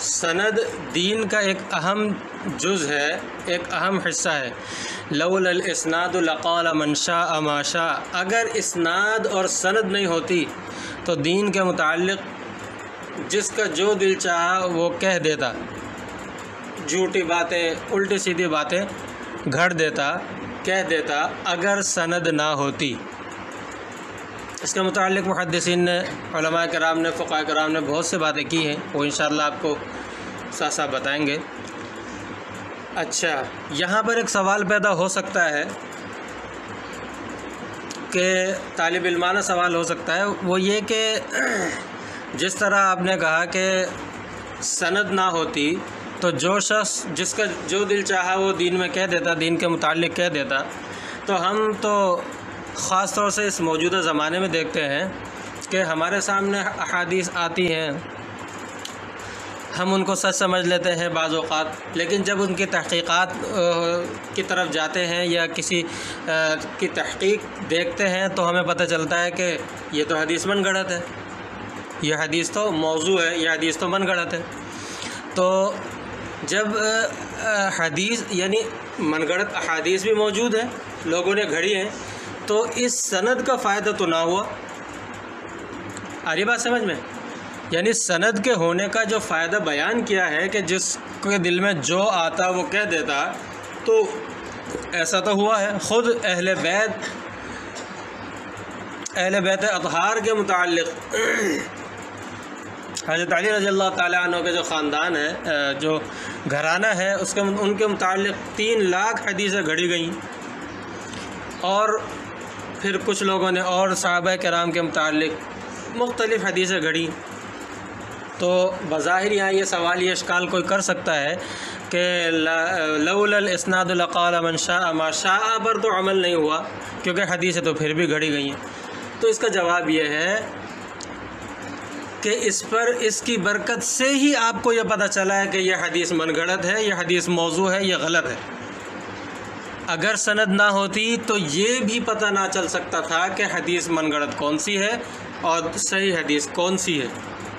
سند دین کا ایک اہم جز ہے، ایک اہم حصہ ہے۔ لولا الاسناد لقال من شاء ما شاء، اگر اسناد اور سند نہیں ہوتی تو دین کے متعلق جس کا جو دل چاہا وہ کہہ دیتا، جھوٹی باتیں، الٹی سیدھی باتیں گھڑ دیتا، کہہ دیتا اگر سند نہ ہوتی۔ اس کے متعلق محدثین نے، علماء کرام نے، فقہاء کرام نے بہت سی باتیں کی ہیں، وہ انشاءاللہ آپ کو ساتھ ساتھ بتائیں گے۔ اچھا، یہاں پر ایک سوال پیدا ہو سکتا ہے کہ طالب علمانہ سوال ہو سکتا ہے، وہ یہ کہ جس طرح آپ نے کہا کہ سند نہ ہوتی تو جو شخص جس کا جو دل چاہا وہ دین میں کہہ دیتا، دین کے متعلق کہہ دیتا، تو ہم تو خاص طور سے اس موجودہ زمانے میں دیکھتے ہیں کہ ہمارے سامنے احادیث آتی ہیں، ہم ان کو سچ سمجھ لیتے ہیں بعض اوقات، لیکن جب ان کی تحقیقات کی طرف جاتے ہیں یا کسی کی تحقیق دیکھتے ہیں تو ہمیں پتہ چلتا ہے کہ یہ تو حدیث من گھڑت ہے، یہ حدیث تو موضوع ہے، یہ حدیث تو من گھڑت ہے۔ تو جب حدیث یعنی من گھڑت احادیث بھی موجود ہیں، لوگوں نے گھڑی ہیں، تو اس سند کا فائدہ تو نہ ہوا۔ آ رہی بات سمجھ میں؟ یعنی سند کے ہونے کا جو فائدہ بیان کیا ہے کہ جس کے دل میں جو آتا وہ کہہ دیتا، تو ایسا تو ہوا ہے۔ خود اہل بیت اطہار کے متعلق حضرت علی رضی اللہ تعالیٰ عنہ کے جو خاندان ہے، جو گھرانہ ہے، ان کے متعلق 3 لاکھ حدیثیں گھڑی گئیں، اور پھر کچھ لوگوں نے اور صحابہ کرام کے متعلق مختلف حدیثیں گھڑی۔ تو بظاہر یہاں یہ سوال، یہ اشکال کوئی کر سکتا ہے کہ لولا الاسناد لقال من شاء ما شاء پر تو عمل نہیں ہوا، کیونکہ حدیثیں تو پھر بھی گھڑی گئی ہیں۔ تو اس کا جواب یہ ہے کہ اس کی برکت سے ہی آپ کو یہ پتہ چلا ہے کہ یہ حدیث من گھڑت ہے، یہ حدیث موضوع ہے، یہ غلط ہے۔ اگر سند نہ ہوتی تو یہ بھی پتہ نہ چل سکتا تھا کہ حدیث من گھڑت کون سی ہے اور صحیح حدیث کون سی ہے،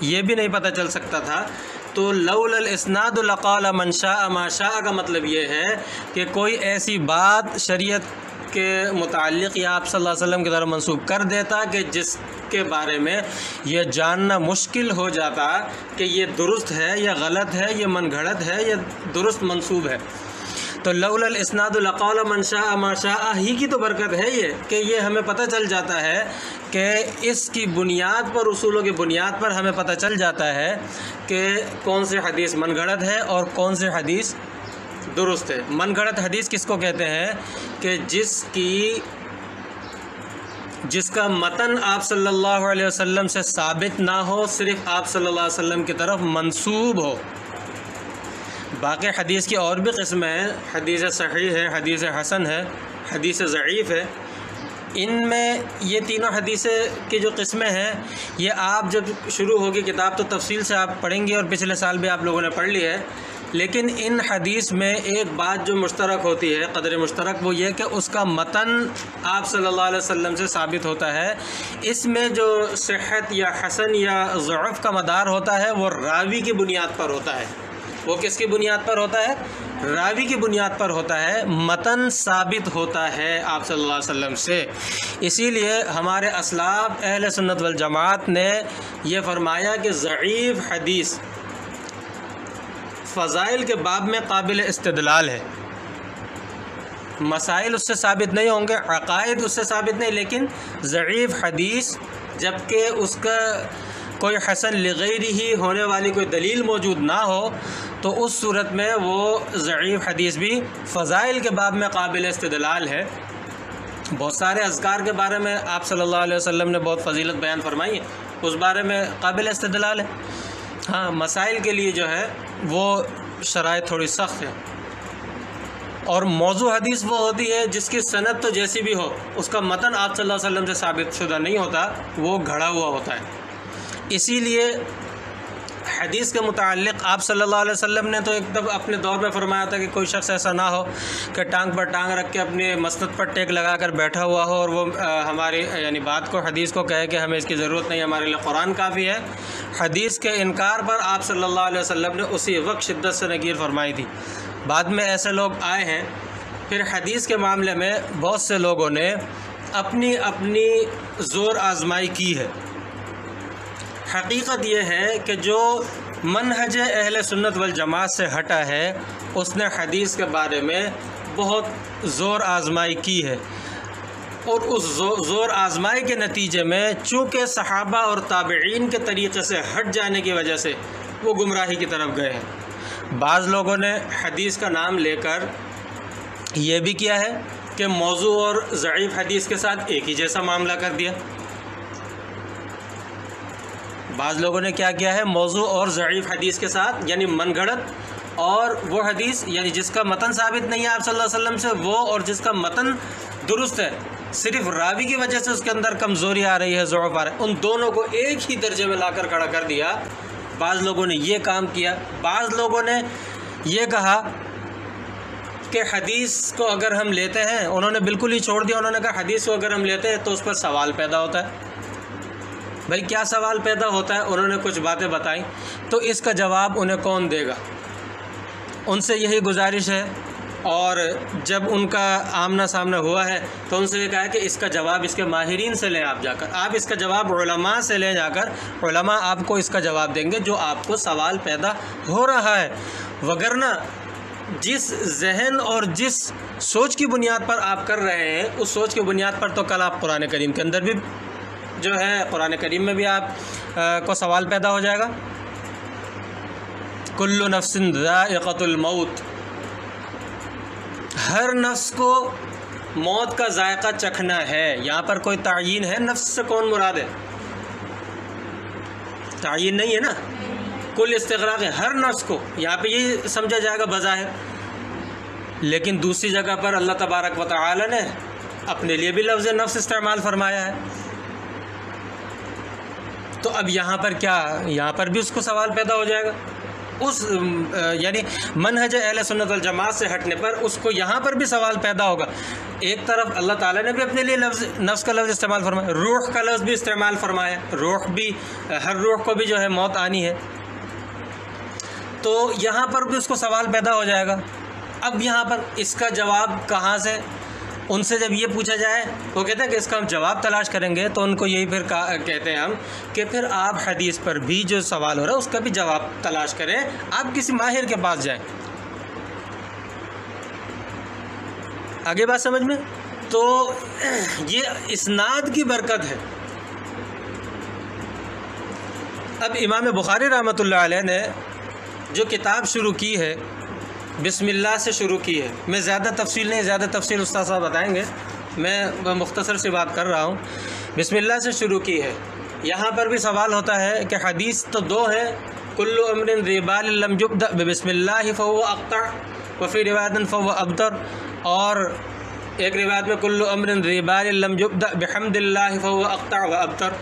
یہ بھی نہیں پتہ چل سکتا تھا۔ تو لولا الاسناد لقال من شاء ما شاء کا مطلب یہ ہے کہ کوئی ایسی بات شریعت کے متعلق یا آپ صلی اللہ علیہ وسلم کی طرف منسوب کر دیتا کہ جس کے بارے میں یہ جاننا مشکل ہو جاتا کہ یہ درست ہے یا غلط ہے، یہ من گھڑت ہے یا درست منسوب ہے۔ تو لولا الاسناد لقال من شاء ما شاء ہی کی تو برکت ہے یہ کہ یہ ہمیں پتہ چل جاتا ہے کہ اس کی بنیاد پر، اصولوں کی بنیاد پر ہمیں پتہ چل جاتا ہے کہ کون سی حدیث من گھڑت ہے اور کون سی حدیث درست ہے۔ من گھڑت حدیث کس کو کہتے ہیں؟ کہ جس کا متن آپ صلی اللہ علیہ وسلم سے ثابت نہ ہو، صرف آپ صلی اللہ علیہ وسلم کی طرف منسوب ہو۔ باقی حدیث کی اور بھی قسمیں ہیں، حدیث صحیح ہے، حدیث حسن ہے، حدیث ضعیف ہے۔ ان میں یہ تینوں حدیثیں کی جو قسمیں ہیں، یہ آپ جب شروع ہوگی کتاب تو تفصیل سے آپ پڑھیں گے، اور پچھلے سال بھی آپ لوگوں نے پڑھ لی ہے۔ لیکن ان حدیث میں ایک بات جو مشترک ہوتی ہے، قدر مشترک، وہ یہ کہ اس کا متن آپ صلی اللہ علیہ وسلم سے ثابت ہوتا ہے۔ اس میں جو صحت یا حسن یا ضعف کا مدار ہوتا ہے وہ راوی کی بنیاد پر ہوتا ہے۔ وہ کس کی بنیاد پر ہوتا ہے؟ راوی کی بنیاد پر ہوتا ہے، متن ثابت ہوتا ہے آپ صلی اللہ علیہ وسلم سے۔ اسی لیے ہمارے اسلاف اہل سنت والجماعت نے یہ فرمایا کہ ضعیف حدیث فضائل کے باب میں قابل استدلال ہے۔ مسائل اس سے ثابت نہیں ہوں گے، عقائد اس سے ثابت نہیں، لیکن ضعیف حدیث جبکہ اس کا کوئی حسن لغیرہ ہی ہونے والی کوئی دلیل موجود نہ ہو، تو اس صورت میں وہ ضعیف حدیث بھی فضائل کے باب میں قابل استدلال ہے۔ بہت سارے اذکار کے بارے میں آپ صلی اللہ علیہ وسلم نے بہت فضیلت بیان فرمائی ہے، اس بارے میں قابل استدلال ہے۔ ہاں، مسائل کے لیے جو ہے وہ شرائط تھوڑی سخت ہے۔ اور موضوع حدیث وہ ہوتی ہے جس کی سند تو جیسی بھی ہو، اس کا متن آپ صلی اللہ علیہ وسلم سے ثابت شدہ نہیں ہوتا، وہ گھڑا ہوا ہوتا ہے۔ اسی لیے حدیث کے متعلق آپ صلی اللہ علیہ وسلم نے تو ایک دفعہ اپنے دور میں فرمایا تھا کہ کوئی شخص ایسا نہ ہو کہ ٹانگ پر ٹانگ رکھ کے اپنی مسند پر ٹیک لگا کر بیٹھا ہوا ہو اور وہ ہماری یعنی بات کو حدیث کو کہے کہ ہمیں اس کی ضرورت نہیں، ہمارے لیے قرآن کافی ہے۔ حدیث کے انکار پر آپ صلی اللہ علیہ وسلم نے اسی وقت شدت سے نکیر فرمائی تھی۔ بعد میں ایسے لوگ آئے ہیں، پھر حدیث کے معاملے میں بہت سے لوگوں نے اپنی اپنی زور آزمائی کی ہے۔ حقیقت یہ ہے کہ جو منہج اہل سنت والجماعت سے ہٹا ہے اس نے حدیث کے بارے میں بہت زور آزمائی کی ہے، اور اس زور آزمائی کے نتیجے میں چونکہ صحابہ اور تابعین کے طریقے سے ہٹ جانے کی وجہ سے وہ گمراہی کی طرف گئے ہیں۔ بعض لوگوں نے حدیث کا نام لے کر یہ بھی کیا ہے کہ موضوع اور ضعیف حدیث کے ساتھ ایک ہی جیسا معاملہ کر دیا۔ بعض لوگوں نے کیا کیا ہے، موضوع اور ضعیف حدیث کے ساتھ یعنی من گھڑت اور وہ حدیث یعنی جس کا متن ثابت نہیں ہے آپ صلی اللہ علیہ وسلم سے، وہ اور جس کا متن درست ہے صرف راوی کی وجہ سے اس کے اندر کمزوری آ رہی ہے، ضعف آ رہا ہے، ان دونوں کو ایک ہی درجے میں لا کر کھڑا کر دیا۔ بعض لوگوں نے یہ کام کیا۔ بعض لوگوں نے یہ کہا کہ حدیث کو اگر ہم لیتے ہیں، انہوں نے بالکل ہی چھوڑ دیا، انہوں نے کہا حدیث کو اگر ہم لیتے ہیں تو اس پر سوال پیدا ہوتا ہے۔ بھائی کیا سوال پیدا ہوتا ہے؟ انہوں نے کچھ باتیں بتائیں، تو اس کا جواب انہیں کون دے گا؟ ان سے یہی گزارش ہے، اور جب ان کا آمنا سامنا ہوا ہے تو ان سے یہ کہا کہ اس کا جواب اس کے ماہرین سے لیں، آپ جا کر آپ اس کا جواب علماء سے لیں، جا کر علماء آپ کو اس کا جواب دیں گے جو آپ کو سوال پیدا ہو رہا ہے۔ وگرنہ جس ذہن اور جس سوچ کی بنیاد پر آپ کر رہے ہیں اس سوچ کی بنیاد پر تو کل آپ قرآن کریم کے اندر بھی جو ہے قرآن کریم میں بھی آپ کو سوال پیدا ہو جائے گا، کل نفس ذائقۃ الموت، ہر نفس کو موت کا ذائقہ چکھنا ہے۔ یہاں پر کوئی تعیین ہے نفس سے کون مراد ہے؟ تعیین نہیں ہے نا، کل استغراق ہے، ہر نفس کو یہاں پہ یہ سمجھا جائے گا بظاہر، لیکن دوسری جگہ پر اللہ تبارک و تعالی نے اپنے لیے بھی لفظ نفس استعمال فرمایا ہے۔ تو اب یہاں پر کیا، یہاں پر بھی اس کو سوال پیدا ہو جائے گا، اس یعنی منہج اہل سنت والجماعت سے ہٹنے پر اس کو یہاں پر بھی سوال پیدا ہوگا۔ ایک طرف اللہ تعالیٰ نے بھی اپنے لیے لفظ نفس کا لفظ استعمال فرمایا، روح کا لفظ بھی استعمال فرمایا، روح بھی ہر روح کو بھی جو ہے موت آنی ہے، تو یہاں پر بھی اس کو سوال پیدا ہو جائے گا۔ اب یہاں پر اس کا جواب کہاں سے؟ ان سے جب یہ پوچھا جائے وہ کہتے ہیں کہ اس کا ہم جواب تلاش کریں گے، تو ان کو یہی پھر کہتے ہیں ہم کہ پھر آپ حدیث پر بھی جو سوال ہو رہا ہے اس کا بھی جواب تلاش کریں، آپ کسی ماہر کے پاس جائیں۔ آگے بات سمجھ میں؟ تو یہ اسناد کی برکت ہے۔ اب امام بخاری رحمۃ اللہ علیہ نے جو کتاب شروع کی ہے بسم اللہ سے شروع کی ہے، میں زیادہ تفصیل نہیں، زیادہ تفصیل استاد صاحب بتائیں گے، میں مختصر سی بات کر رہا ہوں۔ بسم اللہ سے شروع کی ہے، یہاں پر بھی سوال ہوتا ہے کہ حدیث تو دو ہے، کل امر ذی بال لم یبدأ بسم اللہ فهو اقطع وفی روایت فهو ابتر، اور ایک روایت میں کل امر ذی بال لم یبدأ بحمد اللہ فهو اقطع وابتر،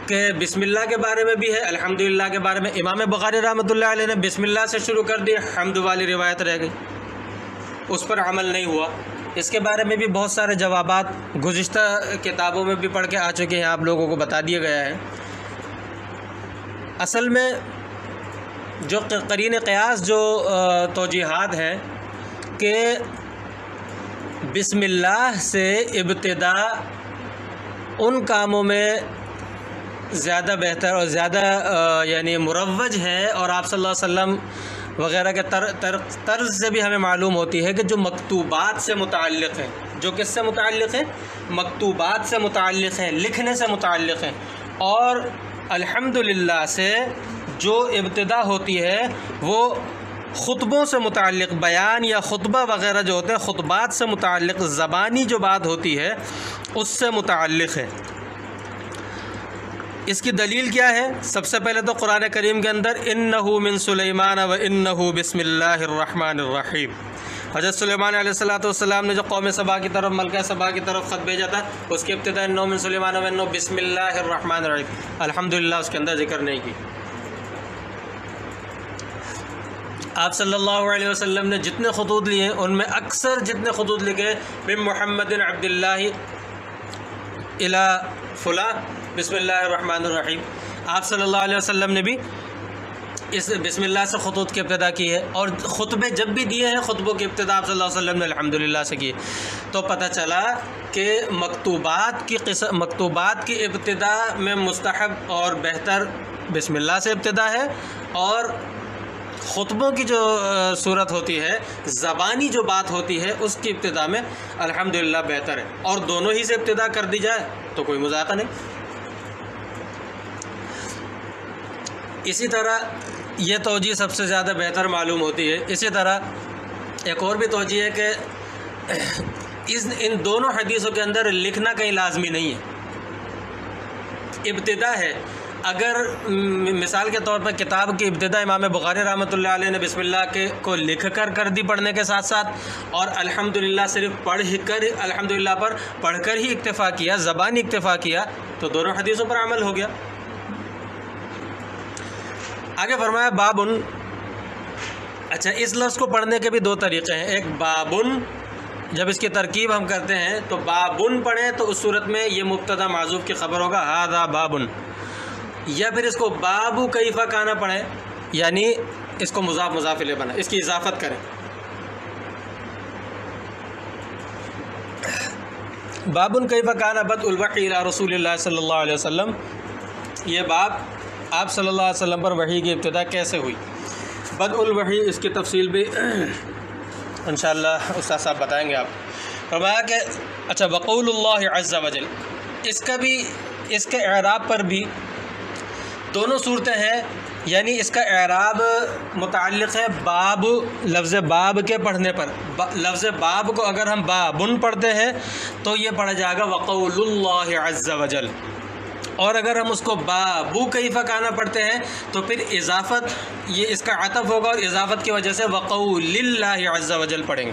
کہ بسم اللہ کے بارے میں بھی ہے، الحمدللہ کے بارے میں۔ امام بخاری رحمۃ اللہ علیہ نے بسم اللہ سے شروع کر دی، حمد والی روایت رہ گئی، اس پر عمل نہیں ہوا۔ اس کے بارے میں بھی بہت سارے جوابات گزشتہ کتابوں میں بھی پڑھ کے آ چکے ہیں، آپ لوگوں کو بتا دیا گیا ہے۔ اصل میں جو قرین قیاس جو توجیحات ہیں کہ بسم اللہ سے ابتدا ان کاموں میں زیادہ بہتر اور زیادہ یعنی مروج ہے، اور آپ صلی اللہ علیہ وسلم وغیرہ کے طرز سے بھی ہمیں معلوم ہوتی ہے کہ جو مکتوبات سے متعلق ہیں، جو کس سے متعلق ہیں؟ مکتوبات سے متعلق ہیں، لکھنے سے متعلق ہیں، اور الحمدللہ سے جو ابتدا ہوتی ہے وہ خطبوں سے متعلق، بیان یا خطبہ وغیرہ جو ہوتے ہیں خطبات سے متعلق، زبانی جو بات ہوتی ہے اس سے متعلق ہے۔ اس کی دلیل کیا ہے؟ سب سے پہلے تو قرآن کریم کے اندر انہ من سلیمان و انہ بسم اللہ الرحمن الرحیم، حضرت سلیمان علیہ السلام نے جو قوم سبا کی طرف، ملکہ سبا کی طرف خط بھیجا تھا، اس کی ابتدا انہ من سلیمان و انہ بسم اللہ الرحمن الرحیم، الحمدللہ اس کے اندر ذکر نہیں کی۔ آپ صلی اللہ علیہ وسلم نے جتنے خطوط لیے ہیں ان میں اکثر جتنے خطوط لکھے من محمد عبداللہ الی فلاں بسم اللہ الرحمن الرحیم، آپ صلی اللہ علیہ وسلم نے بھی اس بسم اللہ سے خطوط کی ابتدا کی ہے، اور خطبے جب بھی دیے ہیں خطبوں کی ابتدا آپ صلی اللہ علیہ وسلم نے الحمدللہ سے کی، تو پتہ چلا کہ مکتوبات کی ابتدا میں مستحب اور بہتر بسم اللہ سے ابتدا ہے، اور خطبوں کی جو صورت ہوتی ہے، زبانی جو بات ہوتی ہے، اس کی ابتدا میں الحمدللہ بہتر ہے، اور دونوں ہی سے ابتدا کر دی جائے تو کوئی مذاقہ نہیں۔ اسی طرح یہ توجیہ سب سے زیادہ بہتر معلوم ہوتی ہے۔ اسی طرح ایک اور بھی توجیہ ہے کہ ان دونوں حدیثوں کے اندر لکھنا کہیں لازمی نہیں ہے، ابتدا ہے۔ اگر مثال کے طور پر کتاب کی ابتدا امام بخاری رحمۃ اللہ علیہ نے بسم اللہ کو لکھ کر دی پڑھنے کے ساتھ ساتھ، اور الحمدللہ صرف الحمدللہ پر پڑھ کر ہی اکتفا کیا، زبانی اکتفا کیا، تو دونوں حدیثوں پر عمل ہو گیا۔ آگے فرمایا بابن، اچھا اس لفظ کو پڑھنے کے بھی دو طریقے ہیں، ایک بابن، جب اس کی ترکیب ہم کرتے ہیں تو بابن پڑھیں تو اس صورت میں یہ مبتدا معذوف کی خبر ہوگا ھذا بابن، یا پھر اس کو بابو کیف کان پڑھیں، یعنی اس کو مضاف مضاف الیہ بنا، اس کی اضافت کریں۔ بابن کیف کان بدء الوحی الی رسول اللہ صلی اللہ علیہ وسلم، یہ باب آپ صلی اللہ علیہ وسلم پر وحی کی ابتدا کیسے ہوئی۔ بدء الوحی اس کی تفصیل بھی انشاءاللہ استاد صاحب بتائیں گے۔ آپ فرمایا کہ اچھا وقول اللہ عز وجل، اس کے اعراب پر بھی دونوں صورتیں ہیں، یعنی اس کا اعراب متعلق ہے باب، لفظ باب کے پڑھنے پر۔ لفظ باب کو اگر ہم بابن پڑھتے ہیں تو یہ پڑھا جائے گا وقول اللہ عز وجل، اور اگر ہم اس کو بابو کیف کان پڑھتے ہیں تو پھر اضافت، یہ اس کا عطف ہوگا، اور اضافت کی وجہ سے وقول اللہ عز وجل پڑھیں گے۔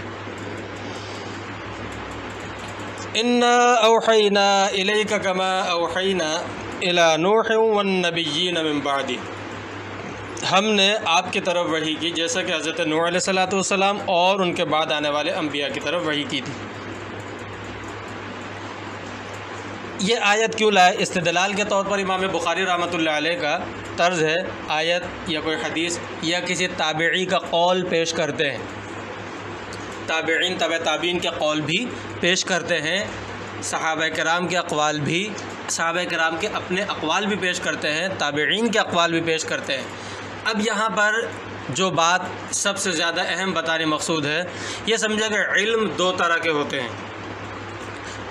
انا اوحینا الیک کما اوحینا الی نوح والنبیین من بعدہ، ہم نے آپ کی طرف وحی کی جیسا کہ حضرت نوح علیہ السلام اور ان کے بعد آنے والے انبیاء کی طرف وحی کی تھی۔ یہ آیت کیوں لائے؟ استدلال کے طور پر امام بخاری رحمۃ اللہ علیہ کا طرز ہے، آیت یا کوئی حدیث یا کسی تابعی کا قول پیش کرتے ہیں، تابعین تبع تابعین کے قول بھی پیش کرتے ہیں، صحابہ کرام کے اقوال بھی، صحابہ کرام کے اپنے اقوال بھی پیش کرتے ہیں، تابعین کے اقوال بھی پیش کرتے ہیں۔ اب یہاں پر جو بات سب سے زیادہ اہم بتانے مقصود ہے، یہ سمجھا کہ علم دو طرح کے ہوتے ہیں،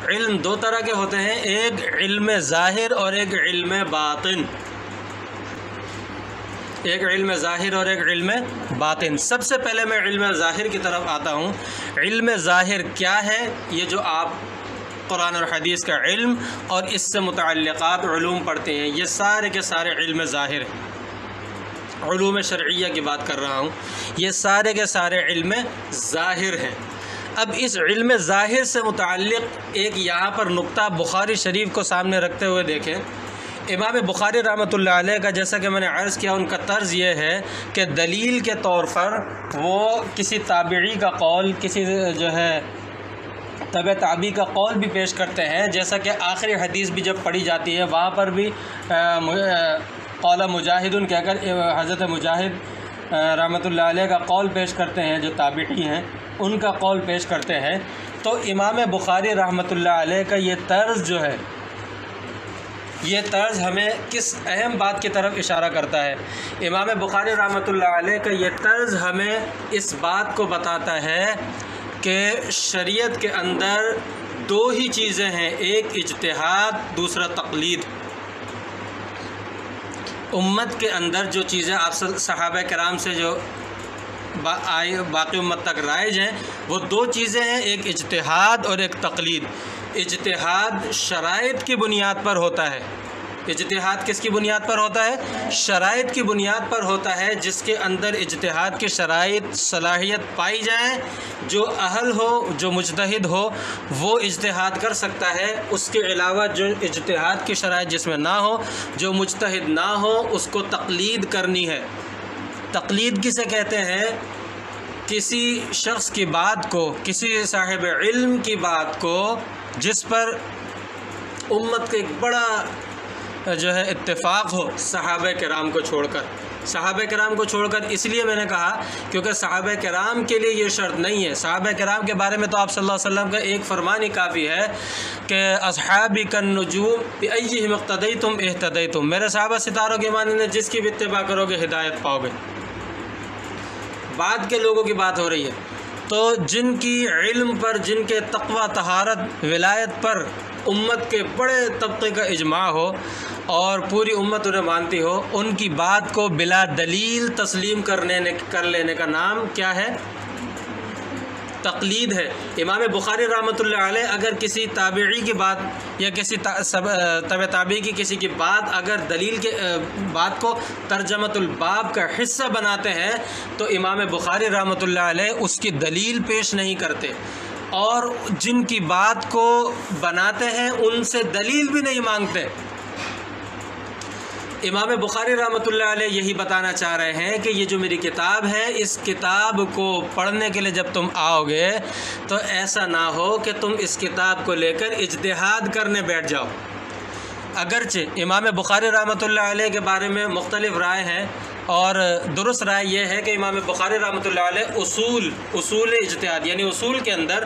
علم دو طرح کے ہوتے ہیں، ایک علم ظاہر اور ایک علم باطن، ایک علم ظاہر اور ایک علم باطن۔ سب سے پہلے میں علم ظاہر کی طرف آتا ہوں۔ علم ظاہر کیا ہے؟ یہ جو آپ قرآن اور حدیث کا علم اور اس سے متعلقات علوم پڑھتے ہیں، یہ سارے کے سارے علم ظاہر ہیں، علوم شرعیہ کی بات کر رہا ہوں، یہ سارے کے سارے علم ظاہر ہیں۔ اب اس علم ظاہر سے متعلق ایک یہاں پر نقطہ بخاری شریف کو سامنے رکھتے ہوئے دیکھیں۔ امام بخاری رحمۃ اللہ علیہ کا، جیسا کہ میں نے عرض کیا، ان کا طرز یہ ہے کہ دلیل کے طور پر وہ کسی تابعی کا قول، کسی جو ہے تبع تابعی کا قول بھی پیش کرتے ہیں، جیسا کہ آخری حدیث بھی جب پڑھی جاتی ہے وہاں پر بھی قول مجاہد کہہ کر حضرت مجاہد رحمۃ اللہ علیہ کا قول پیش کرتے ہیں، جو تابعی ہیں ان کا قول پیش کرتے ہیں۔ تو امام بخاری رحمۃ اللہ علیہ کا یہ طرز جو ہے، یہ طرز ہمیں کس اہم بات کی طرف اشارہ کرتا ہے؟ امام بخاری رحمۃ اللہ علیہ کا یہ طرز ہمیں اس بات کو بتاتا ہے کہ شریعت کے اندر دو ہی چیزیں ہیں، ایک اجتہاد، دوسرا تقلید۔ امت کے اندر جو چیزیں آپ صحابہ کرام سے جو باقی امت تک رائج ہیں، وہ دو چیزیں ہیں، ایک اجتہاد اور ایک تقلید۔ اجتہاد شرائط کی بنیاد پر ہوتا ہے، اجتہاد کس کی بنیاد پر ہوتا ہے؟ شرائط کی بنیاد پر ہوتا ہے، جس کے اندر اجتہاد کی شرائط صلاحیت پائی جائیں، جو اہل ہو، جو مجتہد ہو، وہ اجتہاد کر سکتا ہے۔ اس کے علاوہ جو اجتہاد کی شرائط جس میں نہ ہو، جو مجتہد نہ ہو، اس کو تقلید کرنی ہے۔ تقلید کسے کہتے ہیں؟ کسی شخص کی بات کو، کسی صاحب علم کی بات کو جس پر امت کا ایک بڑا جو ہے اتفاق ہو، صحابہ کرام کو چھوڑ کر، صحابہ کرام کو چھوڑ کر اس لیے میں نے کہا کیونکہ صحابہ کرام کے لیے یہ شرط نہیں ہے۔ صحابہ کرام کے بارے میں تو آپ صلی اللہ علیہ وسلم کا ایک فرمان ہی کافی ہے کہ اصحابی کالنجوم بأیہم اقتدیتم اہتدیتم، میرے صحابہ ستاروں کے مانند جس کی بھی اتباع کرو گے ہدایت پاؤ گے۔ بعد کے لوگوں کی بات ہو رہی ہے، تو جن کی علم پر، جن کے تقوی، طہارت، ولایت پر امت کے بڑے طبقے کا اجماع ہو اور پوری امت انہیں مانتی ہو، ان کی بات کو بلا دلیل تسلیم کر لینے کا نام کیا ہے؟ تقلید ہے۔ امام بخاری رحمۃ اللہ علیہ اگر کسی تابعی کی بات یا کسی تبع تابعی کی کسی کی بات اگر دلیل کے بات کو ترجمۃ الباب کا حصہ بناتے ہیں تو امام بخاری رحمۃ اللہ علیہ اس کی دلیل پیش نہیں کرتے، اور جن کی بات کو بناتے ہیں ان سے دلیل بھی نہیں مانگتے۔ امام بخاری رحمۃ اللہ علیہ یہی بتانا چاہ رہے ہیں کہ یہ جو میری کتاب ہے، اس کتاب کو پڑھنے کے لیے جب تم آؤ گے تو ایسا نہ ہو کہ تم اس کتاب کو لے کر اجتہاد کرنے بیٹھ جاؤ۔ اگرچہ امام بخاری رحمۃ اللہ علیہ کے بارے میں مختلف رائے ہیں، اور درست رائے یہ ہے کہ امام بخاری رحمۃ اللہ علیہ اصول اجتہاد یعنی اصول کے اندر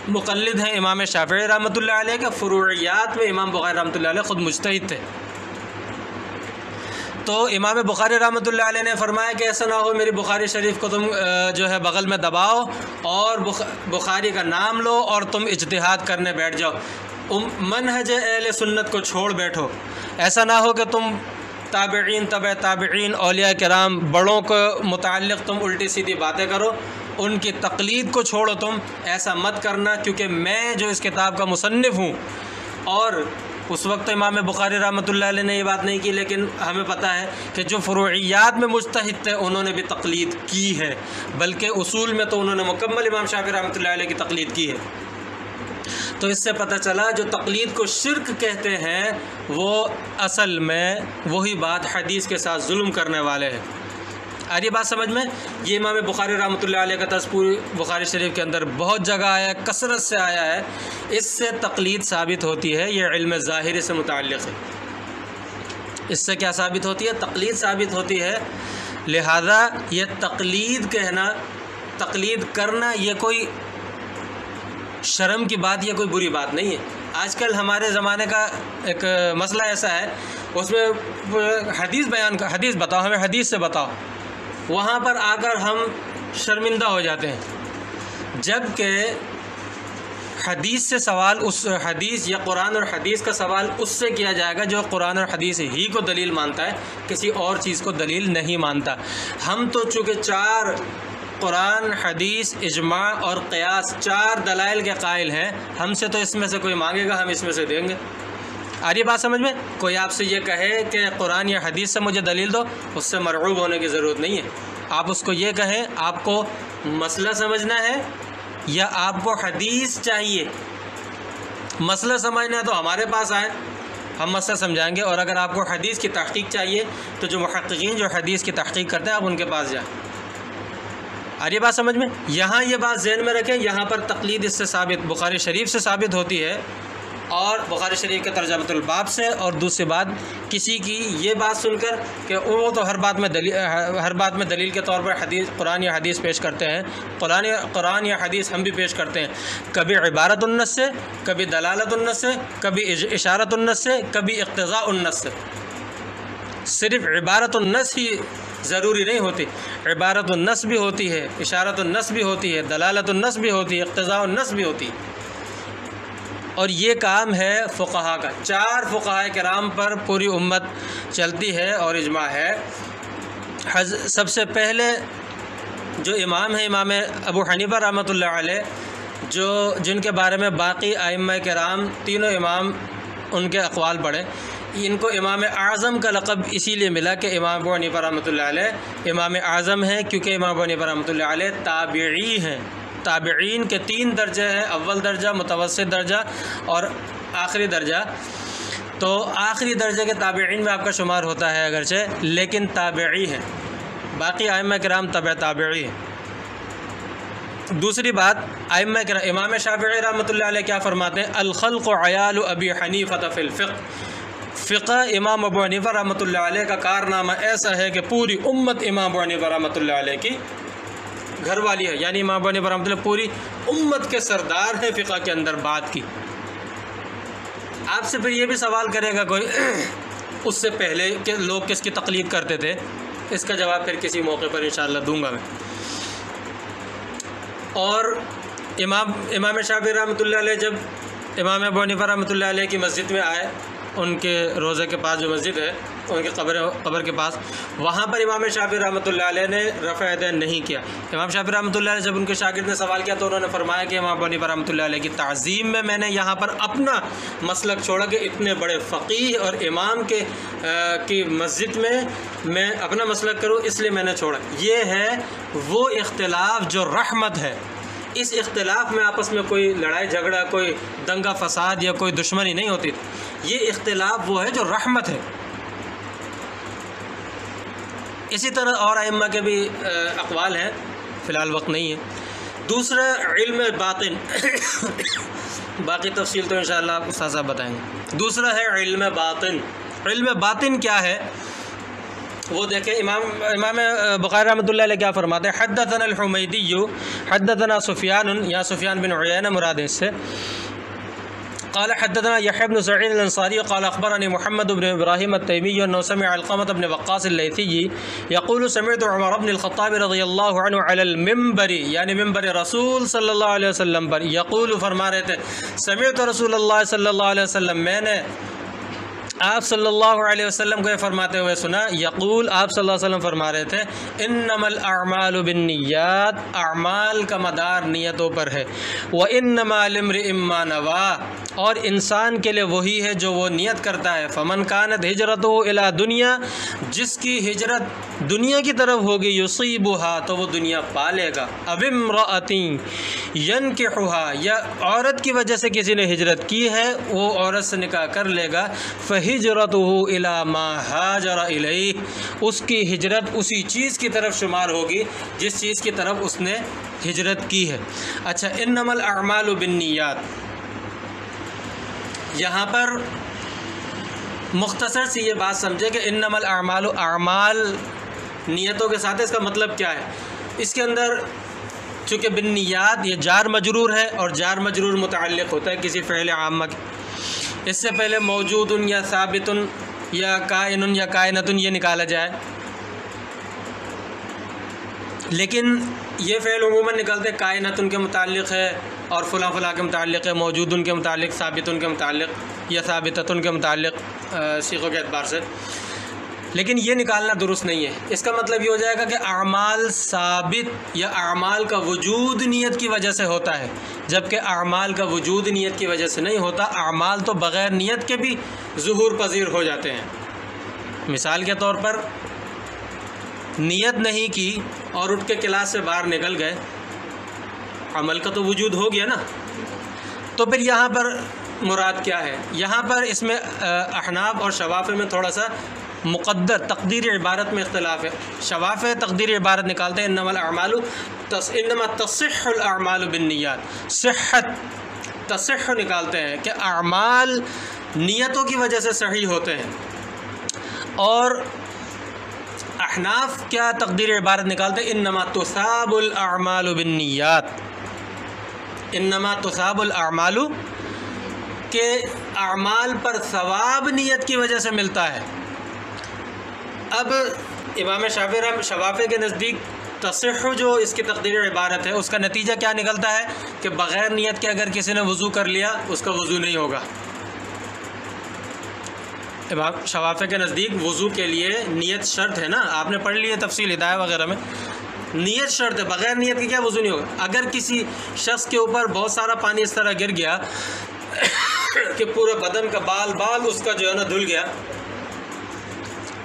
مقلد ہیں امام شافعی رحمۃ اللہ علیہ کے، فروعیات میں امام بخاری رحمۃ اللہ علیہ خود مجتہد تھے۔ تو امام بخاری رحمۃ اللہ علیہ نے فرمایا کہ ایسا نہ ہو میری بخاری شریف کو تم جو ہے بغل میں دباؤ اور بخاری کا نام لو اور تم اجتہاد کرنے بیٹھ جاؤ، منہج اہل سنت کو چھوڑ بیٹھو۔ ایسا نہ ہو کہ تم تابعین، تبع تابعین، اولیاء کرام، بڑوں کو متعلق تم الٹی سیدھی باتیں کرو، ان کی تقلید کو چھوڑو، تم ایسا مت کرنا، کیونکہ میں جو اس کتاب کا مصنف ہوں، اور اس وقت امام بخاری رحمۃ اللہ علیہ نے یہ بات نہیں کی، لیکن ہمیں پتہ ہے کہ جو فروعیات میں مجتہد تھے انہوں نے بھی تقلید کی ہے، بلکہ اصول میں تو انہوں نے مکمل امام شافعی رحمۃ اللہ علیہ کی تقلید کی ہے۔ تو اس سے پتہ چلا جو تقلید کو شرک کہتے ہیں وہ اصل میں وہی بات حدیث کے ساتھ ظلم کرنے والے ہیں۔ آ رہی بات سمجھ میں؟ یہ امام بخاری رحمۃ اللہ علیہ کا تذکر بخاری شریف کے اندر بہت جگہ آیا ہے، کثرت سے آیا ہے، اس سے تقلید ثابت ہوتی ہے، یہ علم ظاہری سے متعلق ہے۔ اس سے کیا ثابت ہوتی ہے؟ تقلید ثابت ہوتی ہے۔ لہذا یہ تقلید کہنا، تقلید کرنا یہ کوئی شرم کی بات یا کوئی بری بات نہیں ہے۔ آج کل ہمارے زمانے کا ایک مسئلہ ایسا ہے، اس میں حدیث بتاؤ، ہمیں حدیث سے بتاؤ، وہاں پر آ کر ہم شرمندہ ہو جاتے ہیں، جبکہ حدیث سے سوال، اس حدیث یا قرآن اور حدیث کا سوال اس سے کیا جائے گا جو قرآن اور حدیث ہی کو دلیل مانتا ہے، کسی اور چیز کو دلیل نہیں مانتا۔ ہم تو چونکہ 4 قرآن، حدیث، اجماع اور قیاس 4 دلائل کے قائل ہیں، ہم سے تو اس میں سے کوئی مانگے گا، ہم اس میں سے دیں گے۔ آ رہی بات سمجھ میں؟ کوئی آپ سے یہ کہے کہ قرآن یا حدیث سے مجھے دلیل دو، اس سے مرعوب ہونے کی ضرورت نہیں ہے۔ آپ اس کو یہ کہیں آپ کو مسئلہ سمجھنا ہے یا آپ کو حدیث چاہیے؟ مسئلہ سمجھنا ہے تو ہمارے پاس آئیں، ہم مسئلہ سمجھائیں گے، اور اگر آپ کو حدیث کی تحقیق چاہیے تو جو محققین جو حدیث کی تحقیق کرتے ہیں آپ ان کے پاس جائیں۔ آ رہی بات سمجھ میں؟ یہاں یہ بات ذہن میں رکھیں، یہاں پر تقلید اس سے ثابت، بخاری شریف سے ثابت ہوتی ہے، اور بخاری شریف کے ترجمۃ الباب سے، اور دوسری بات کسی کی یہ بات سن کر کہ وہ تو ہر بات میں دلیل کے طور پر قرآن یا حدیث پیش کرتے ہیں، قرآن یا حدیث ہم بھی پیش کرتے ہیں، کبھی عبارت النص سے، کبھی دلالت النص سے، کبھی اشارت النص سے، کبھی اقتضاء النص سے۔ صرف عبارت النص ہی ضروری نہیں ہوتی، عبارت النص بھی ہوتی ہے، اشارت النص بھی ہوتی ہے، دلالت النص بھی ہوتی ہے، اقتضاء النص بھی ہوتی ہے، اور یہ کام ہے فقہا کا۔ 4 فقہاء کرام پر پوری امت چلتی ہے اور اجماع ہے۔ سب سے پہلے جو امام ہیں امام ابو حنیفہ رحمۃ اللہ علیہ، جن کے بارے میں باقی ائمہ کرام تینوں امام ان کے اقوال پڑھے، ان کو امام اعظم کا لقب اسی لیے ملا کہ امام ابو حنیفہ رحمۃ اللہ علیہ امام اعظم ہیں، کیونکہ امام ابو حنیفہ رحمۃ اللہ علیہ تابعی ہیں۔ تابعین کے 3 درجے ہیں، اول درجہ، متوسط درجہ اور آخری درجہ۔ تو آخری درجے کے تابعین میں آپ کا شمار ہوتا ہے اگرچہ، لیکن تابعی ہیں۔ باقی ائمہ کرام تبع تابعی ہیں۔ دوسری بات، ائمہ کرام امام شافعی رحمۃ اللہ علیہ کیا فرماتے ہیں؟ الخلق عیال ابی حنیفہ فی الفقہ، فقہ امام ابو حنیفہ رحمۃ اللہ علیہ کا کارنامہ ایسا ہے کہ پوری امت امام ابو حنیفہ رحمۃ اللہ علیہ کی گھر والی ہے، یعنی امام ابو حنیفہ رحمۃ اللہ پوری امت کے سردار ہیں فقہ کے اندر بات کی۔ آپ سے پھر یہ بھی سوال کرے گا کوئی اس سے پہلے کہ لوگ کس کی تقلید کرتے تھے، اس کا جواب پھر کسی موقع پر انشاءاللہ دوں گا میں۔ اور امام شافعی رحمۃ اللہ علیہ جب امام ابو حنیفہ رحمۃ اللہ علیہ کی مسجد میں آئے، ان کے روضے کے پاس جو مسجد ہے ان کے قبر کے پاس، وہاں پر امام شافعی رحمۃ اللہ علیہ نے رفع یدین نہیں کیا۔ امام شافعی رحمۃ اللہ علیہ جب ان کے شاگرد نے سوال کیا تو انہوں نے فرمایا کہ امام ابو حنیفہ رحمۃ اللہ علیہ کی تعظیم میں نے یہاں پر اپنا مسلک چھوڑا کہ اتنے بڑے فقیہ اور امام کی مسجد میں اپنا مسلک کروں، اس لیے میں نے چھوڑا۔ یہ ہے وہ اختلاف جو رحمت ہے۔ اس اختلاف میں آپس میں کوئی لڑائی جھگڑا، کوئی دنگا فساد یا کوئی دشمنی نہیں ہوتی تھی۔ یہ اختلاف وہ ہے جو رحمت ہے۔ اسی طرح اور ائمہ کے بھی اقوال ہیں، فی الحال وقت نہیں ہے۔ دوسرا علم باطن باقی تفصیل تو انشاءاللہ آپ استاد صاحب بتائیں گے۔ دوسرا ہے علم باطن۔ علم باطن کیا ہے وہ دیکھیں، امام بخاری رحمۃ اللہ علیہ کیا فرماتے ہیں؟ حدثنا الحمیدی حدثنا سفیان، یا سفیان بن عیینہ مراد اس سے، قال حدثنا يحيى بن سعيد الانصاري قال اخبرني محمد بن ابراهيم التيمي انه سمع علقمة بن وقاص الليثي يقول سمعت عمر بن الخطاب رضی اللہ عنہ على المنبر، یعنی منبر رسول صلی اللہ علیہ وسلم پر، یقول فرما رہے تھے، سمعت رسول اللہ صلی اللہ علیہ وسلم، میں نے آپ صلی اللہ علیہ وسلم کو یہ فرماتے ہوئے سنا، یقول آپ صلی اللہ علیہ وسلم فرما رہے تھے، انما الاعمال بالنیات، اعمال کا مدار نیتوں پر ہے، وانما لامرئ ما نوى، اور انسان کے لیے وہی ہے جو وہ نیت کرتا ہے، فمن كانت ہجرتہ الی دنیا، جس کی ہجرت دنیا کی طرف ہوگی، یصیبها، تو وہ دنیا پالے گا، اب امرأۃ ینکحها، یا عورت کی وجہ سے کسی نے ہجرت کی ہے وہ عورت سے نکاح کر لے گا، ہجرتہ الی ما ہاجر الیہ، اس کی ہجرت اسی چیز کی طرف شمار ہوگی جس چیز کی طرف اس نے ہجرت کی ہے۔ اچھا، انما الاعمال بالنیات، یہاں پر مختصر سی یہ بات سمجھے کہ انما الاعمال، اعمال نیتوں کے ساتھ، اس کا مطلب کیا ہے؟ اس کے اندر چونکہ بالنیات یہ جار مجرور ہے، اور جار مجرور متعلق ہوتا ہے کسی فعل عامہ کے، اس سے پہلے موجود یا ثابت یا کائن یا کائنت یہ نکالا جائے، لیکن یہ فعل عموماً نکلتے کائنت کے متعلق ہے اور فلاں فلاں کے متعلق ہے، موجود کے متعلق، ثابت کے متعلق یا ثابتۃ کے متعلق صیغوں کے اعتبار سے، لیکن یہ نکالنا درست نہیں ہے۔ اس کا مطلب یہ ہو جائے گا کہ اعمال ثابت یا اعمال کا وجود نیت کی وجہ سے ہوتا ہے، جبکہ اعمال کا وجود نیت کی وجہ سے نہیں ہوتا۔ اعمال تو بغیر نیت کے بھی ظہور پذیر ہو جاتے ہیں۔ مثال کے طور پر نیت نہیں کی اور اٹھ کے کلاس سے باہر نکل گئے، عمل کا تو وجود ہو گیا نا۔ تو پھر یہاں پر مراد کیا ہے؟ یہاں پر اس میں احناف اور شوافع میں تھوڑا سا مقدر تقدیر عبارت میں اختلاف ہے۔ شوافع تقدیر عبارت نکالتے ہیں انما الاعمال، انما تصح الاعمال بالنیات، صحت تصح نکالتے ہیں کہ اعمال نیتوں کی وجہ سے صحیح ہوتے ہیں، اور احناف کیا تقدیر عبارت نکالتے ہیں؟ انما تصاب الاعمال بالنیات، انما تصاب الاعمال، کہ اعمال پر ثواب نیت کی وجہ سے ملتا ہے۔ اب امام شوافع کے نزدیک تصح جو اس کی تقدیر عبارت ہے، اس کا نتیجہ کیا نکلتا ہے کہ بغیر نیت کے اگر کسی نے وضو کر لیا اس کا وضو نہیں ہوگا۔ امام شوافع کے نزدیک وضو کے لیے نیت شرط ہے نا، آپ نے پڑھ لی ہے تفصیل ہدایہ وغیرہ میں، نیت شرط ہے، بغیر نیت کے کیا وضو نہیں ہوگا۔ اگر کسی شخص کے اوپر بہت سارا پانی اس طرح گر گیا کہ پورے بدن کا بال اس کا جو ہے نا دھل گیا،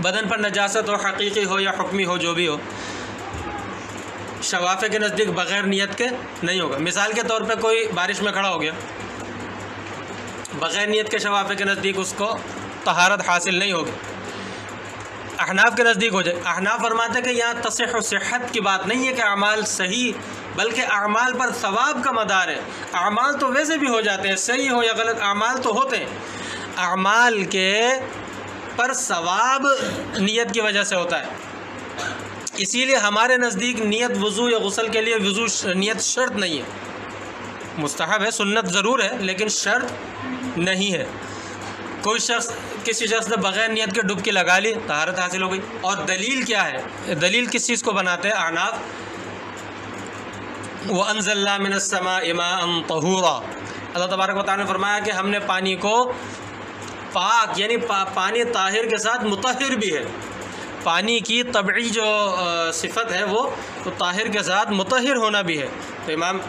بدن پر نجاست ہو، حقیقی ہو یا حکمی ہو، جو بھی ہو، شوافع کے نزدیک بغیر نیت کے نہیں ہوگا۔ مثال کے طور پہ کوئی بارش میں کھڑا ہو گیا، بغیر نیت کے شوافع کے نزدیک اس کو طہارت حاصل نہیں ہوگی۔ احناف کے نزدیک ہو جائے. احناف فرماتے ہیں کہ یہاں تصح و صحت کی بات نہیں ہے کہ اعمال صحیح، بلکہ اعمال پر ثواب کا مدار ہے. اعمال تو ویسے بھی ہو جاتے ہیں، صحیح ہو یا غلط اعمال تو ہوتے ہیں. اعمال کے پر ثواب نیت کی وجہ سے ہوتا ہے. اسی لیے ہمارے نزدیک نیت وضو یا غسل کے لیے نیت شرط نہیں ہے، مستحب ہے، سنت ضرور ہے لیکن شرط نہیں ہے. کسی شخص نے بغیر نیت کے ڈبکی لگا لی، طہارت حاصل ہو گئی. اور دلیل کیا ہے؟ دلیل کس چیز کو بناتے ہیں احناف؟ وَأَنزَلْنَا مِنَ السَّمَاءِ مَاءً طَهُورًا، اللہ تبارک و تعالیٰ نے فرمایا کہ ہم نے پانی کو پاک، یعنی پانی طاہر کے ساتھ مطہر بھی ہے. پانی کی طبعی جو صفت ہے وہ تو طاہر کے ساتھ مطہر ہونا بھی ہے. تو امام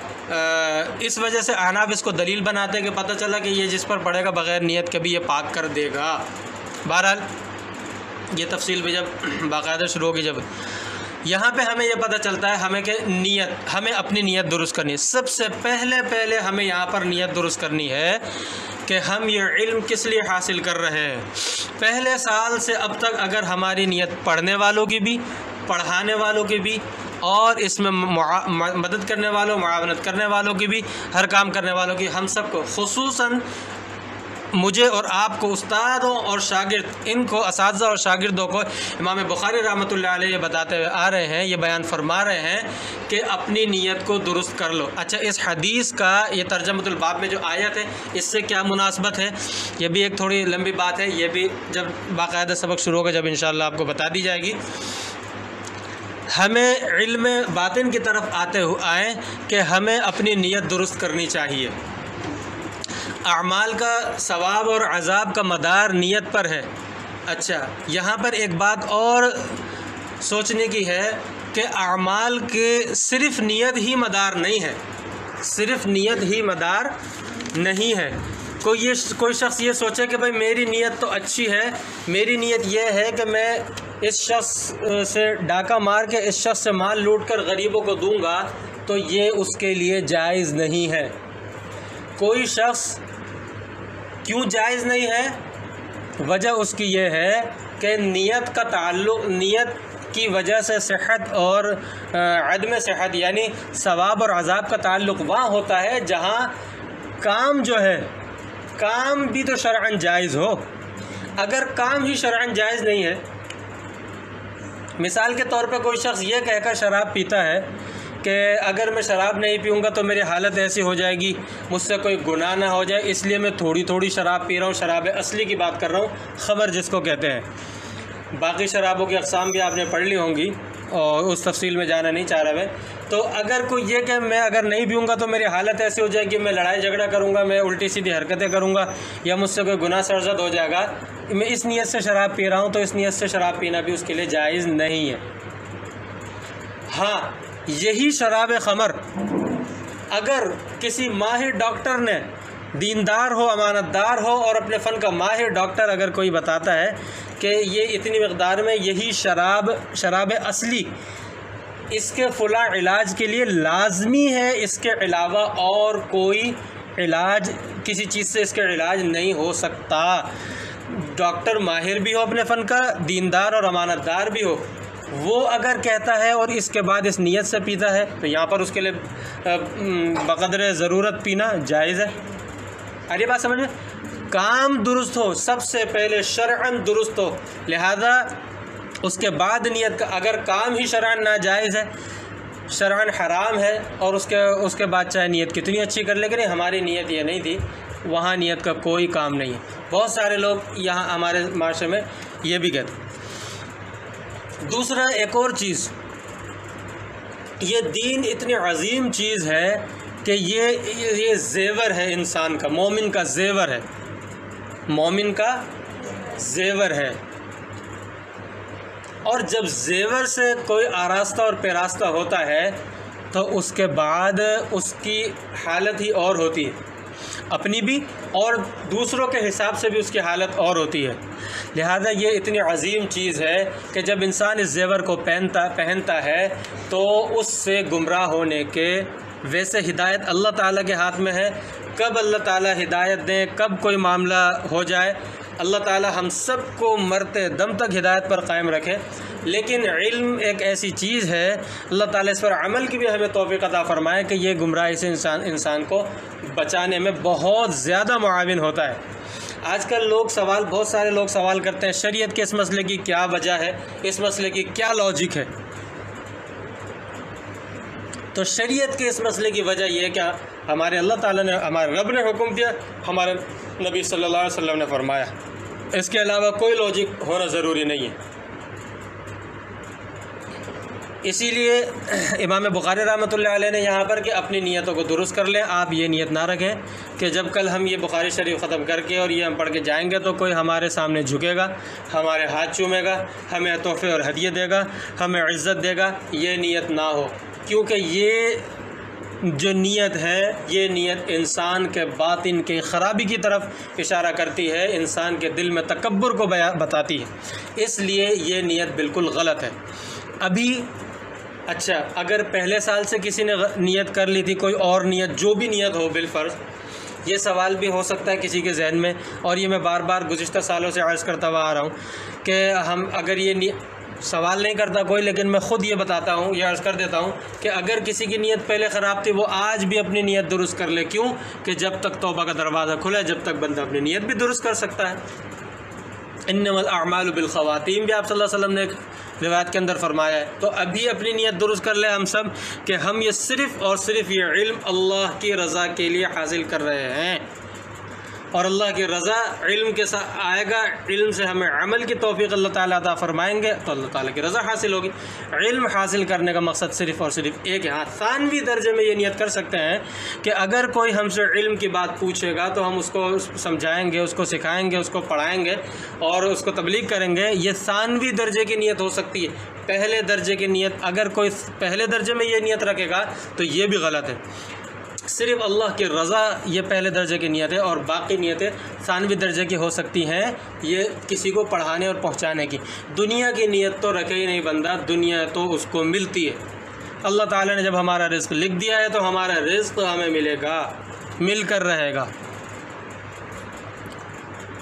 اس وجہ سے احناف اس کو دلیل بناتے ہیں کہ پتہ چلا کہ یہ جس پر پڑے گا بغیر نیت کے بھی یہ پاک کر دے گا. بہرحال یہ تفصیل بھی جب باقاعدہ شروع ہوگی، جب یہاں پہ ہمیں یہ پتہ چلتا ہے ہمیں کہ ہمیں اپنی نیت درست کرنی ہے. سب سے پہلے ہمیں یہاں پر نیت درست کرنی ہے کہ ہم یہ علم کس لیے حاصل کر رہے ہیں. پہلے سال سے اب تک اگر ہماری نیت پڑھنے والوں کی بھی، پڑھانے والوں کی بھی، اور اس میں مدد کرنے والوں، معاونت کرنے والوں کی بھی، ہر کام کرنے والوں کی، ہم سب کو، خصوصاً مجھے اور آپ کو، استادوں اور شاگرد، ان کو، اساتذہ اور شاگردوں کو امام بخاری رحمۃ اللہ علیہ یہ بتاتے ہوئے آ رہے ہیں، یہ بیان فرما رہے ہیں کہ اپنی نیت کو درست کر لو. اچھا، اس حدیث کا یہ ترجمۃ الباب میں جو آیت ہے اس سے کیا مناسبت ہے؟ یہ بھی ایک تھوڑی لمبی بات ہے، یہ بھی جب باقاعدہ سبق شروع ہوگا جب انشاءاللہ آپ کو بتا دی جائے گی. ہمیں علم باطن کی طرف آئیں کہ ہمیں اپنی نیت درست کرنی چاہیے. اعمال کا ثواب اور عذاب کا مدار نیت پر ہے. اچھا، یہاں پر ایک بات اور سوچنے کی ہے کہ اعمال کے صرف نیت ہی مدار نہیں ہے، صرف نیت ہی مدار نہیں ہے. کوئی شخص یہ سوچے کہ بھائی میری نیت تو اچھی ہے، میری نیت یہ ہے کہ میں اس شخص سے ڈاکہ مار کے اس شخص سے مال لوٹ کر غریبوں کو دوں گا، تو یہ اس کے لیے جائز نہیں ہے. کوئی شخص کیوں جائز نہیں ہے؟ وجہ اس کی یہ ہے کہ نیت کا تعلق، نیت کی وجہ سے صحت اور عدم صحت، یعنی ثواب اور عذاب کا تعلق وہاں ہوتا ہے جہاں کام جو ہے، کام بھی تو شرعاً جائز ہو. اگر کام ہی شرعاً جائز نہیں ہے، مثال کے طور پہ کوئی شخص یہ کہہ کر شراب پیتا ہے کہ اگر میں شراب نہیں پیوں گا تو میری حالت ایسی ہو جائے گی، مجھ سے کوئی گناہ نہ ہو جائے، اس لیے میں تھوڑی شراب پی رہا ہوں. شراب اصلی کی بات کر رہا ہوں، خمر جس کو کہتے ہیں. باقی شرابوں کی اقسام بھی آپ نے پڑھ لی ہوں گی اور اس تفصیل میں جانا نہیں چاہ رہا میں. تو اگر کوئی یہ کہ میں اگر نہیں پیوں گا تو میری حالت ایسی ہو جائے گی، میں لڑائی جھگڑا کروں گا، میں الٹی سیدھی حرکتیں کروں گا، یا مجھ سے کوئی گناہ سرزد ہو جائے گا، میں اس نیت سے شراب پی رہا ہوں، تو اس نیت سے شراب پینا بھی اس کے لیے جائز نہیں ہے. ہاں، یہی شراب خمر اگر کسی ماہر ڈاکٹر نے، دیندار ہو، امانت دار ہو اور اپنے فن کا ماہر ڈاکٹر اگر کوئی بتاتا ہے کہ یہ اتنی مقدار میں یہی شراب اصلی اس کے فلاں علاج کے لیے لازمی ہے، اس کے علاوہ اور کوئی علاج، کسی چیز سے اس کے علاج نہیں ہو سکتا، ڈاکٹر ماہر بھی ہو اپنے فن کا، دیندار اور امانت دار بھی ہو، وہ اگر کہتا ہے اور اس کے بعد اس نیت سے پیتا ہے تو یہاں پر اس کے لیے بقدر ضرورت پینا جائز ہے. ارے بات سمجھے، کام درست ہو، سب سے پہلے شرعاً درست ہو، لہذا اس کے بعد نیت کا. اگر کام ہی شرعاً ناجائز ہے، شرعاً حرام ہے، اور اس کے بعد چاہے نیت کتنی اچھی کر لے، لیکن ہماری نیت یہ نہیں تھی، وہاں نیت کا کوئی کام نہیں ہے. بہت سارے لوگ یہاں ہمارے معاشرے میں یہ بھی کہتے ہیں. دوسرا، ایک اور چیز، یہ دین اتنی عظیم چیز ہے کہ یہ زیور ہے انسان کا، مومن کا زیور ہے، مومن کا زیور ہے. اور جب زیور سے کوئی آراستہ اور پیراستہ ہوتا ہے تو اس کے بعد اس کی حالت ہی اور ہوتی ہے، اپنی بھی اور دوسروں کے حساب سے بھی اس کی حالت اور ہوتی ہے. لہذا یہ اتنی عظیم چیز ہے کہ جب انسان اس زیور کو پہنتا ہے تو اس سے گمراہ ہونے کے، ویسے ہدایت اللہ تعالیٰ کے ہاتھ میں ہے، کب اللہ تعالیٰ ہدایت دیں، کب کوئی معاملہ ہو جائے اللہ تعالی ہم سب کو مرتے دم تک ہدایت پر قائم رکھے۔ لیکن علم ایک ایسی چیز ہے، اللہ تعالیٰ اس پر عمل کی بھی ہمیں توفیق عطا فرمائے کہ یہ گمراہی سے انسان کو بچانے میں بہت زیادہ معاون ہوتا ہے۔ آج کل بہت سارے لوگ سوال کرتے ہیں شریعت کے اس مسئلے کی کیا وجہ ہے، اس مسئلے کی کیا لاجک ہے۔ تو شریعت کے اس مسئلے کی وجہ یہ ہے کہ ہمارے اللہ تعالیٰ نے، ہمارے رب نے حکم دیا، ہمارے نبی صلی اللہ علیہ وسلم نے فرمایا، اس کے علاوہ کوئی لاجک ہونا ضروری نہیں ہے۔ اسی لیے امام بخاری رحمۃ اللہ علیہ نے یہاں پر کہ اپنی نیتوں کو درست کر لیں۔ آپ یہ نیت نہ رکھیں کہ جب کل ہم یہ بخاری شریف ختم کر کے اور یہ ہم پڑھ کے جائیں گے تو کوئی ہمارے سامنے جھکے گا، ہمارے ہاتھ چومے گا، ہمیں تحفے اور ہدیے دے گا، ہمیں عزت دے گا۔ یہ نیت نہ ہو، کیونکہ یہ جو نیت ہے، یہ نیت انسان کے باطن کی خرابی کی طرف اشارہ کرتی ہے، انسان کے دل میں تکبر کو بتاتی ہے۔ اس لیے یہ نیت بالکل غلط ہے۔ اچھا، اگر پہلے سال سے کسی نے نیت کر لی تھی، کوئی اور نیت، جو بھی نیت ہو بالفرض، یہ سوال بھی ہو سکتا ہے کسی کے ذہن میں، اور یہ میں بار بار گزشتہ سالوں سے عرض کرتا ہوا آ رہا ہوں کہ ہم اگر یہ سوال نہیں کرتا کوئی، لیکن میں خود یہ بتاتا ہوں، یہ عرض کر دیتا ہوں کہ اگر کسی کی نیت پہلے خراب تھی، وہ آج بھی اپنی نیت درست کر لے۔ کیوں؟ کہ جب تک توبہ کا دروازہ کھلا ہے، جب تک بندہ اپنی نیت بھی درست کر سکتا ہے۔ انما الاعمال بالخواتیم بھی آپ صلی اللہ علیہ وسلم نے ایک روایت کے اندر فرمایا ہے۔ تو ابھی اپنی نیت درست کر لیں ہم سب کہ ہم یہ صرف اور صرف یہ علم اللہ کی رضا کے لیے حاصل کر رہے ہیں، اور اللہ کی رضا علم کے ساتھ آئے گا، علم سے ہمیں عمل کی توفیق اللہ تعالیٰ عطا فرمائیں گے تو اللہ تعالیٰ کی رضا حاصل ہوگی۔ علم حاصل کرنے کا مقصد صرف اور صرف ایک ہے۔ ہاں، ثانوی درجے میں یہ نیت کر سکتے ہیں کہ اگر کوئی ہم سے علم کی بات پوچھے گا تو ہم اس کو سمجھائیں گے، اس کو سکھائیں گے، اس کو پڑھائیں گے اور اس کو تبلیغ کریں گے۔ یہ ثانوی درجے کی نیت ہو سکتی ہے۔ پہلے درجے کی نیت، اگر کوئی پہلے درجے میں یہ نیت رکھے گا تو یہ بھی غلط ہے۔ صرف اللہ کی رضا یہ پہلے درجے کی نیت ہے، اور باقی نیتیں ثانوی درجے کی ہو سکتی ہیں، یہ کسی کو پڑھانے اور پہنچانے کی۔ دنیا کی نیت تو رکھے ہی نہیں بندہ، دنیا تو اس کو ملتی ہے۔ اللہ تعالیٰ نے جب ہمارا رزق لکھ دیا ہے تو ہمارا رزق ہمیں ملے گا، مل کر رہے گا۔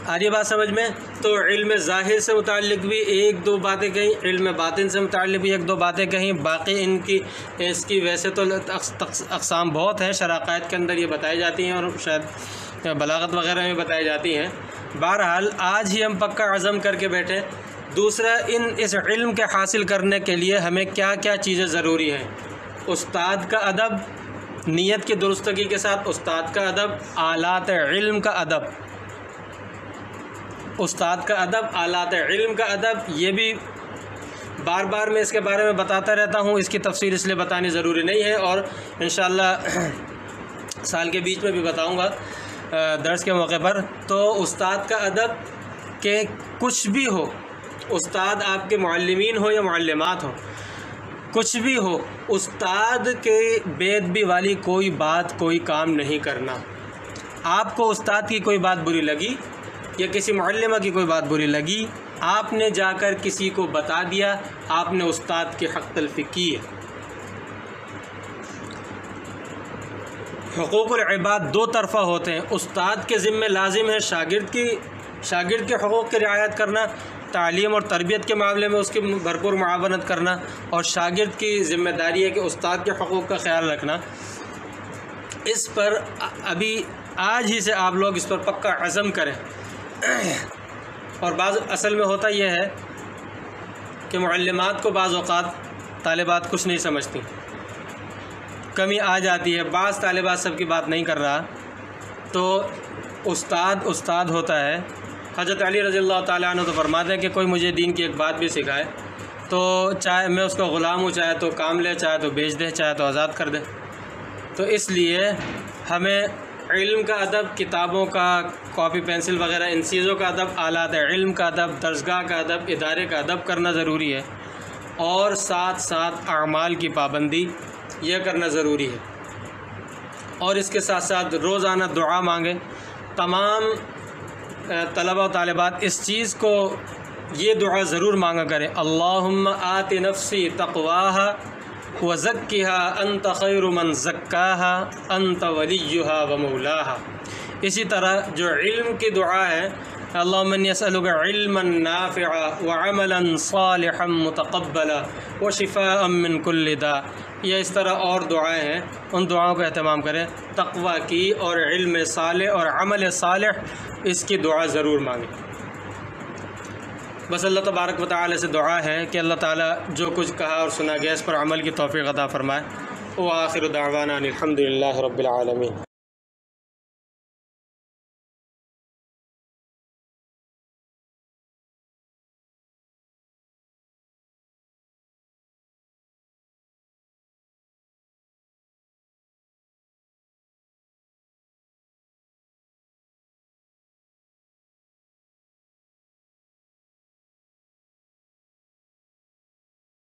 آ رہی بات سمجھ میں؟ تو علم ظاہر سے متعلق بھی ایک دو باتیں کہیں، علم باطن سے متعلق بھی ایک دو باتیں کہیں، باقی اس کی ویسے تو اقسام بہت ہیں، شراکات کے اندر یہ بتائی جاتی ہیں اور شاید بلاغت وغیرہ میں بتائی جاتی ہیں۔ بہرحال آج ہی ہم پکا عزم کر کے بیٹھے۔ دوسرا، اس علم کے حاصل کرنے کے لیے ہمیں کیا کیا چیزیں ضروری ہیں؟ استاد کا ادب، نیت کی درستگی کے ساتھ استاد کا ادب، آلات علم کا ادب۔ استاد کا ادب، آلات علم کا ادب، یہ بھی بار بار میں اس کے بارے میں بتاتا رہتا ہوں، اس کی تفصیل اس لیے بتانی ضروری نہیں ہے، اور انشاءاللہ سال کے بیچ میں بھی بتاؤں گا درس کے موقع پر۔ تو استاد کا ادب کہ کچھ بھی ہو، استاد آپ کے معلمین ہو یا معلمات ہو، کچھ بھی ہو، استاد کے بے ادبی والی کوئی بات، کوئی کام نہیں کرنا۔ آپ کو استاد کی کوئی بات بری لگی یا کسی معلمہ کی کوئی بات بری لگی، آپ نے جا کر کسی کو بتا دیا، آپ نے استاد کی حق تلفی کی ہے۔ حقوق العباد دو طرفہ ہوتے ہیں، استاد کے ذمہ لازم ہے شاگرد کے حقوق کی رعایت کرنا، تعلیم اور تربیت کے معاملے میں اس کی بھرپور معاونت کرنا، اور شاگرد کی ذمہ داری ہے کہ استاد کے حقوق کا خیال رکھنا۔ اس پر ابھی آج ہی سے آپ لوگ اس پر پکا عزم کریں۔ اور اصل میں ہوتا یہ ہے کہ معلمات کو بعض اوقات طالبات کچھ نہیں سمجھتی، کمی آ جاتی ہے، بعض طالبات سب کی بات نہیں کر رہا، تو استاد ہوتا ہے۔ حضرت علی رضی اللہ تعالیٰ عنہ تو فرماتے ہیں کہ کوئی مجھے دین کی ایک بات بھی سکھائے تو چاہے میں اس کا غلام ہوں، چاہے تو کام لے، چاہے تو بیچ دے، چاہے تو آزاد کر دے۔ تو اس لیے ہمیں علم کا ادب، کتابوں کا، کاپی پینسل وغیرہ ان چیزوں کا ادب، آلات علم کا ادب، درسگاہ کا ادب، ادارے کا ادب کرنا ضروری ہے، اور ساتھ ساتھ اعمال کی پابندی یہ کرنا ضروری ہے، اور اس کے ساتھ ساتھ روزانہ دعا مانگیں۔ تمام طلبہ و طالبات اس چیز کو یہ دعا ضرور مانگا کریں، اللہم آت نفسی تقواہا وزکھا انت خیر من زکاہا انت ولیہا و مولاہا۔ اسی طرح جو علم کی دعا ہے، اللہم انی اسألک علما نافعا وعملا صالحا متقبلا وشفاء من کل داء۔ یہ اس طرح اور دعائیں ہیں، ان دعاؤں کا اہتمام کریں۔ تقوی کی اور علم صالح اور عمل صالح، اس کی دعا ضرور مانگیں۔ بس اللہ تبارک و تعالی سے دعا ہے کہ اللہ تعالیٰ جو کچھ کہا اور سنا گیا اس پر عمل کی توفیق عطا فرمائے۔ وآخر دعوانا ان الحمد للہ رب العالمین۔